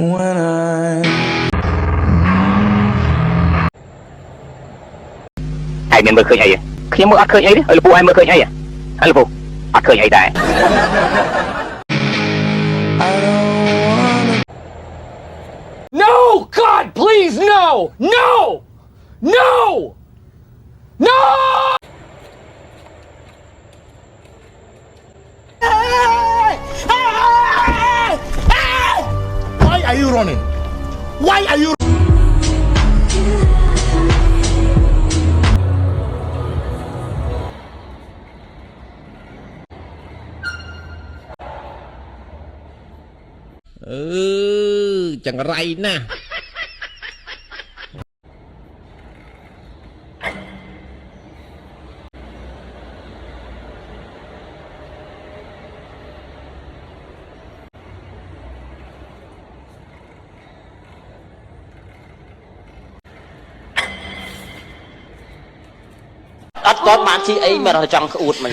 When I ហើយមានមើលឃើញអីខ្ញុំមើលអត់ឃើញអីទេឲ្យលពូឲ្យមើលឃើញអីឲ្យលពូអត់ឃើញអីដែរ I don't wanna No! God, please, no! No! No! No! Why are you running? Why are you? Chẳng ray nè. Ất có bán chi ấy mà nó chẳng út mà